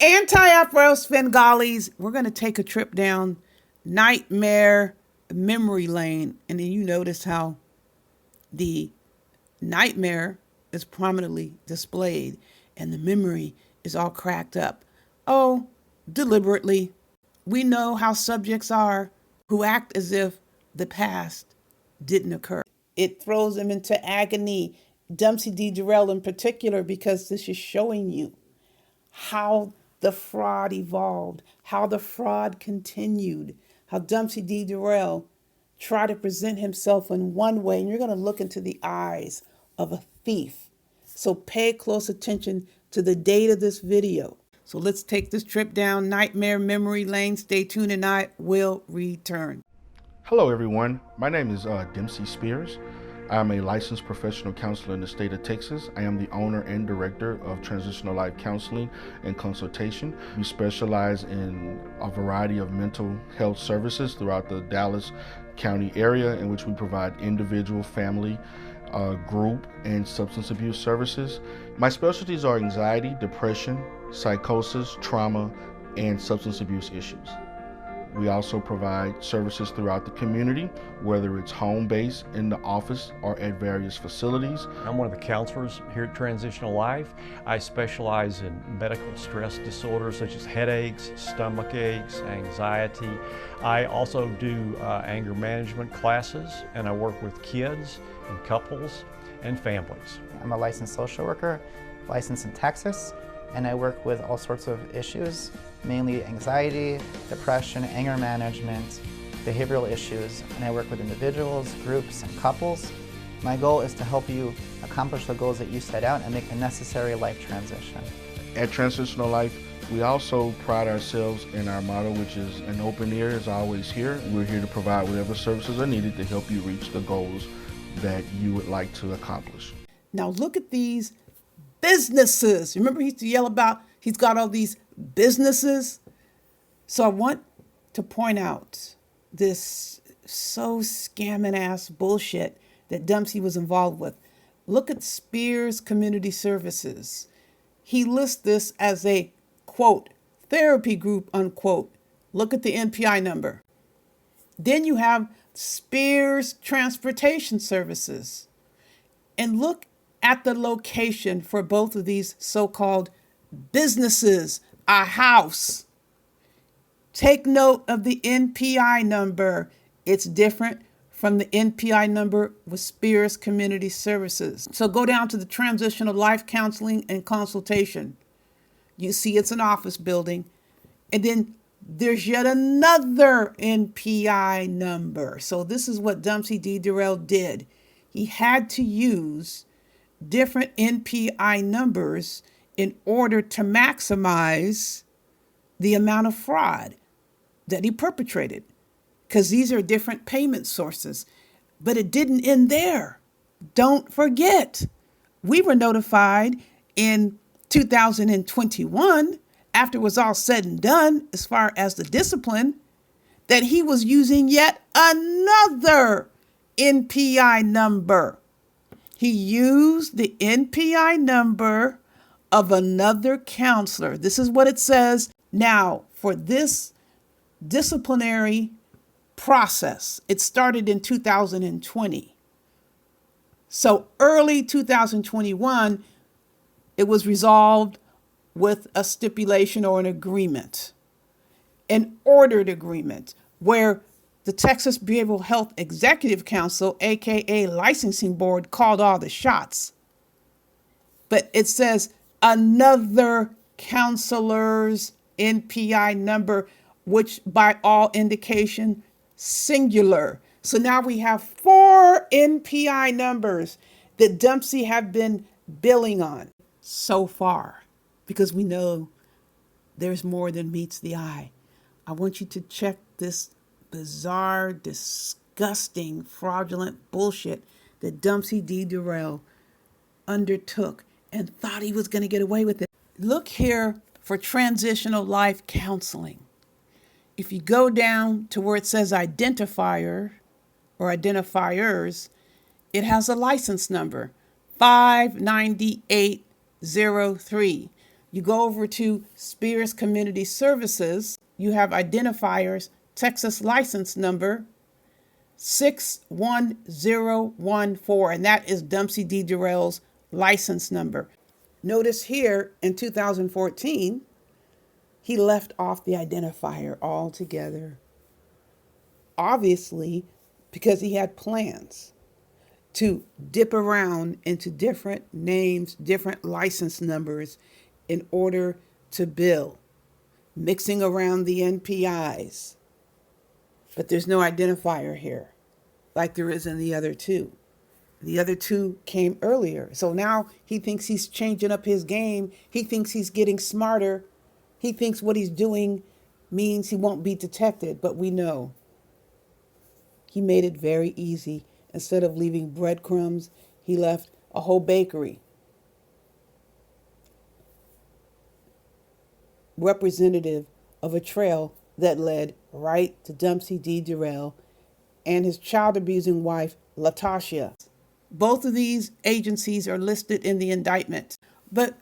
Anti-Afro-Svengalis, we're going to take a trip down nightmare memory lane. And then you notice how the nightmare is prominently displayed and the memory is all cracked up. Oh, deliberately. We know how subjects are who act as if the past didn't occur. It throws them into agony. Dempsey D. Derell in particular, because this is showing you how the fraud evolved, how the fraud continued, how Dempsey D. Derell tried to present himself in one way, and you're going to look into the eyes of a thief. So pay close attention to the date of this video. So let's take this trip down nightmare memory lane. Stay tuned and I will return. Hello everyone, my name is Dempsey Spears. I am a licensed professional counselor in the state of Texas. I am the owner and director of Transitional Life Counseling and Consultation. We specialize in a variety of mental health services throughout the Dallas County area, in which we provide individual, family, group, and substance abuse services. My specialties are anxiety, depression, psychosis, trauma, and substance abuse issues. We also provide services throughout the community, whether it's home-based, in the office, or at various facilities. I'm one of the counselors here at Transitional Life. I specialize in medical stress disorders such as headaches, stomach aches, anxiety. I also do anger management classes, and I work with kids and couples and families. I'm a licensed social worker, licensed in Texas, and I work with all sorts of issues, mainly anxiety, depression, anger management, behavioral issues, and I work with individuals, groups, and couples. My goal is to help you accomplish the goals that you set out and make the necessary life transition. At Transitional Life, we also pride ourselves in our motto, which is an open ear is always here. We're here to provide whatever services are needed to help you reach the goals that you would like to accomplish. Now look at these businesses. Remember he used to yell about he's got all these businesses? So I want to point out this so scamming ass bullshit that Dempsey was involved with. Look at Spears Community Services. He lists this as a, quote, therapy group, unquote. Look at the NPI number. Then you have Spears Transportation Services. And look at the location for both of these so-called businesses, a house. Take note of the NPI number. It's different from the NPI number with Spears Community Services. So go down to the Transitional Life Counseling and Consultation. You see it's an office building. And then there's yet another NPI number. So this is what Dempsey D. Derell did. He had to use different NPI numbers in order to maximize the amount of fraud that he perpetrated, because these are different payment sources. But it didn't end there. Don't forget, we were notified in 2021, after it was all said and done, as far as the discipline, that he was using yet another NPI number. He used the NPI number of another counselor. This is what it says. Now, for this disciplinary process, it started in 2020. So early 2021, it was resolved with a stipulation or an agreement, an ordered agreement, where the Texas Behavioral Health Executive Council, aka Licensing Board, called all the shots. But it says another counselor's NPI number, which by all indication, singular. So now we have 4 NPI numbers that Dempsey have been billing on so far, because we know there's more than meets the eye. I want you to check this bizarre, disgusting, fraudulent bullshit that Dempsey D. Derell undertook and thought he was going to get away with it. Look here for Transitional Life Counseling. If you go down to where it says identifier or identifiers, it has a license number, 59803. You go over to Spears Community Services, you have identifiers, Texas license number 61014, and that is Dempsey D. Derell's license number. Notice here in 2014, he left off the identifier altogether. Obviously, because he had plans to dip around into different names, different license numbers in order to bill, mixing around the NPIs. But there's no identifier here, like there is in the other two. The other two came earlier. So now he thinks he's changing up his game. He thinks he's getting smarter. He thinks what he's doing means he won't be detected. But we know he made it very easy. Instead of leaving breadcrumbs, he left a whole bakery. Representative of a trail that led right to Dempsey D. Derell and his child-abusing wife, Latasha. Both of these agencies are listed in the indictment. But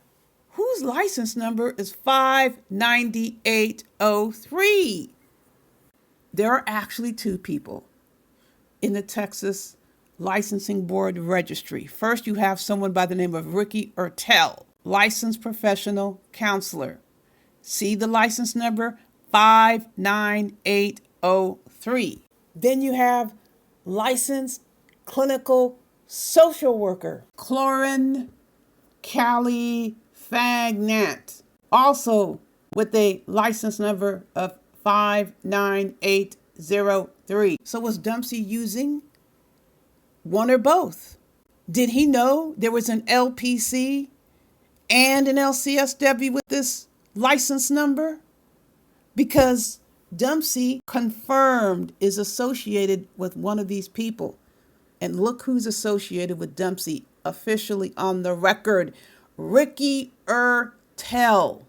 whose license number is 59803? There are actually two people in the Texas Licensing Board registry. First, you have someone by the name of Ricky Ertel, licensed professional counselor. See the license number 59803. Then you have licensed clinical social worker, Clorin Callie Fagnant, also with a license number of 59803. So was Dempsey using one or both? Did he know there was an LPC and an LCSW with this license number? Because Dempsey confirmed is associated with one of these people. And look who's associated with Dempsey officially on the record, Ricky Ertel.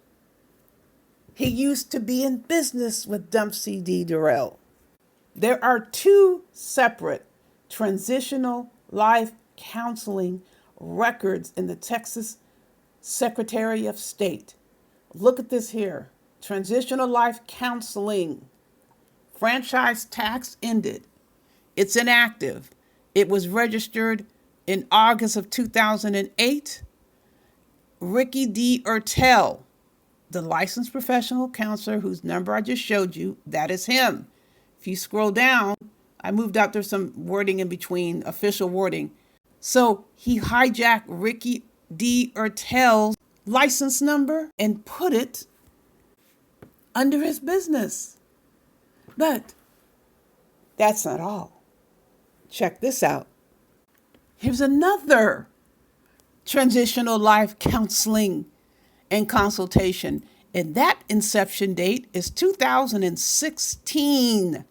He used to be in business with Dempsey D. Derell. There are two separate transitional life counseling records in the Texas Secretary of State. Look at this here. Transitional life counseling. Franchise tax ended. It's inactive. It was registered in August of 2008. Ricky D. Ertel, the licensed professional counselor whose number I just showed you, that is him. If you scroll down, I moved out there some wording in between, official wording. So he hijacked Ricky D. Ertel's license number and put it under his business. But that's not all. Check this out. Here's another transitional life counseling and consultation. And that inception date is 2016.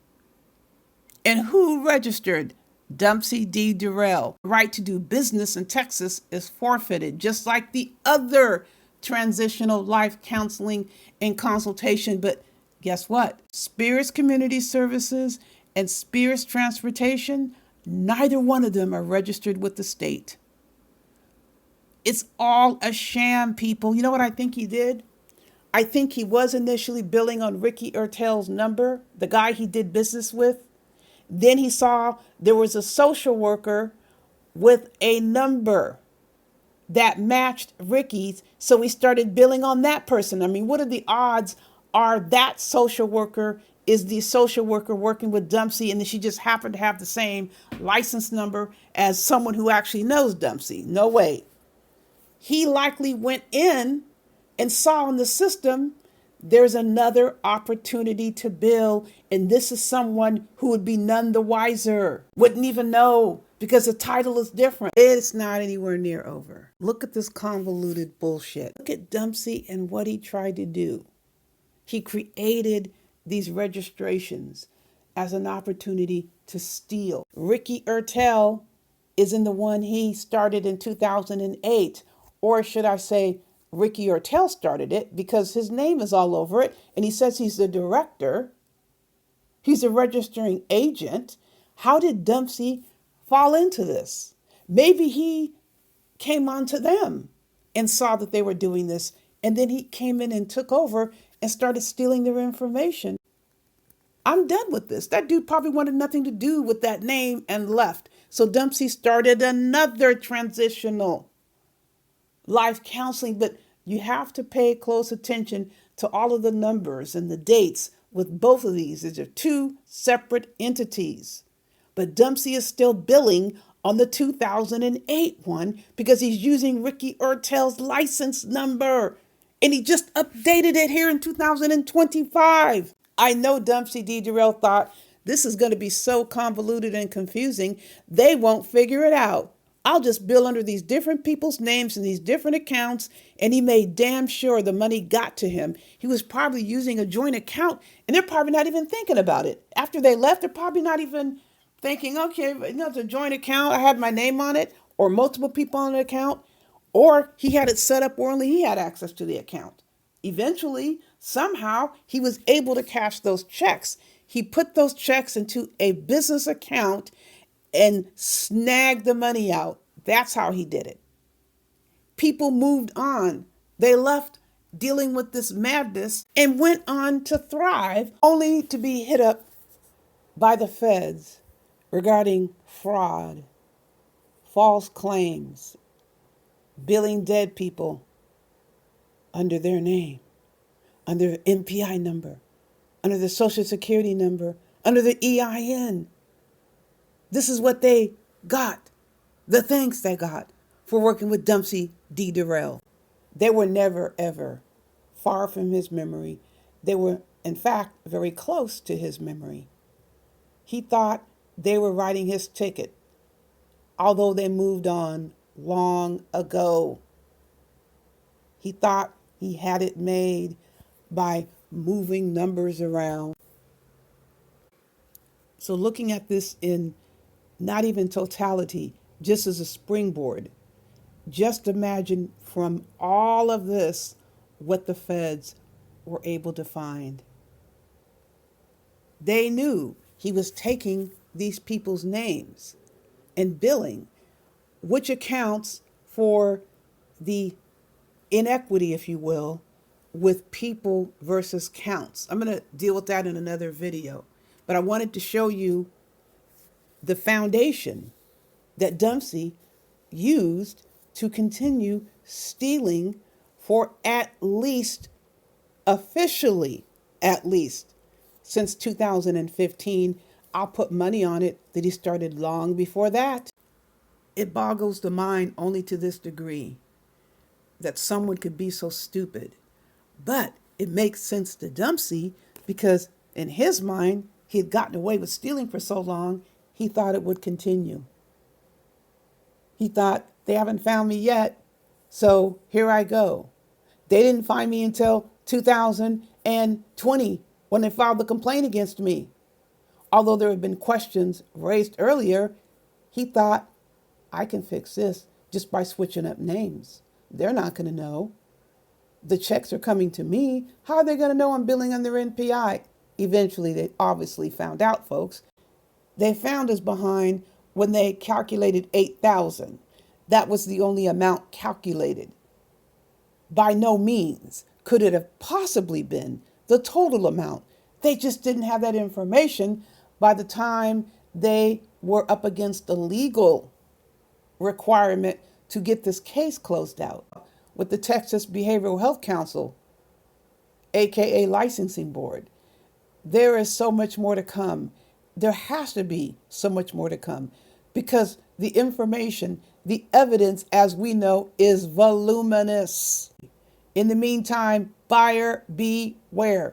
And who registered? Dempsey D. Derell. Right to do business in Texas is forfeited, just like the other transitional life counseling and consultation. But guess what? Spears Community Services and Spears Transportation, neither one of them are registered with the state. It's all a sham, people. You know what I think he did? I think he was initially billing on Ricky Ertel's number, the guy he did business with. Then he saw there was a social worker with a number that matched Ricky's, so he started billing on that person. I mean, what are the odds are that social worker is the social worker working with Dempsey, and then she just happened to have the same license number as someone who actually knows Dempsey? No way. He likely went in and saw in the system there's another opportunity to bill, and this is someone who would be none the wiser, wouldn't even know because the title is different. It's not anywhere near over. Look at this convoluted bullshit. Look at Dempsey and what he tried to do. He created these registrations as an opportunity to steal. Ricky Ertel isn't the one he started in 2008, or should I say Ricky Ertel started it, because his name is all over it, and he says he's the director. He's a registering agent. How did Dempsey fall into this? Maybe he came onto them and saw that they were doing this And then he came in and took over and started stealing their information. I'm done with this. That dude probably wanted nothing to do with that name and left. So Dempsey started another transitional life counseling, but you have to pay close attention to all of the numbers and the dates with both of these. These are two separate entities. But Dempsey is still billing on the 2008 one because he's using Ricky Ertel's license number. And he just updated it here in 2025. I know Dempsey D. Derell thought this is going to be so convoluted and confusing, they won't figure it out. I'll just bill under these different people's names and these different accounts. And he made damn sure the money got to him. He was probably using a joint account and they're probably not even thinking about it. After they left, they're probably not even thinking, okay, it's a joint account. I had my name on it, or multiple people on the account, or he had it set up where only he had access to the account. Eventually, somehow, he was able to cash those checks. He put those checks into a business account and snagged the money out. That's how he did it. People moved on. They left dealing with this madness and went on to thrive, only to be hit up by the feds regarding fraud, false claims, billing dead people under their name, under MPI number, under the Social Security number, under the EIN. This is what they got, the thanks they got for working with Dempsey D. Derell. They were never, ever far from his memory. They were, in fact, very close to his memory. He thought they were writing his ticket, although they moved on long ago. He thought he had it made by moving numbers around. So looking at this in not even totality, just as a springboard, just imagine from all of this what the feds were able to find. They knew he was taking these people's names and billing, which accounts for the inequity, if you will, with people versus counts. I'm going to deal with that in another video, but I wanted to show you the foundation that Dempsey used to continue stealing for at least, officially at least, since 2015. I'll put money on it that he started long before that. It boggles the mind only to this degree that someone could be so stupid. But it makes sense to Dempsey because in his mind, he had gotten away with stealing for so long, he thought it would continue. He thought, they haven't found me yet, so here I go. They didn't find me until 2020 when they filed the complaint against me. Although there had been questions raised earlier, he thought, I can fix this just by switching up names. They're not going to know. The checks are coming to me. How are they going to know I'm billing under NPI? Eventually, they obviously found out, folks. They found us behind when they calculated $8,000. That was the only amount calculated. By no means could it have possibly been the total amount. They just didn't have that information by the time they were up against the legal requirement to get this case closed out with the Texas Behavioral Health Council, aka Licensing Board. There is so much more to come. There has to be so much more to come because the information, the evidence, as we know, is voluminous. In the meantime, buyer beware.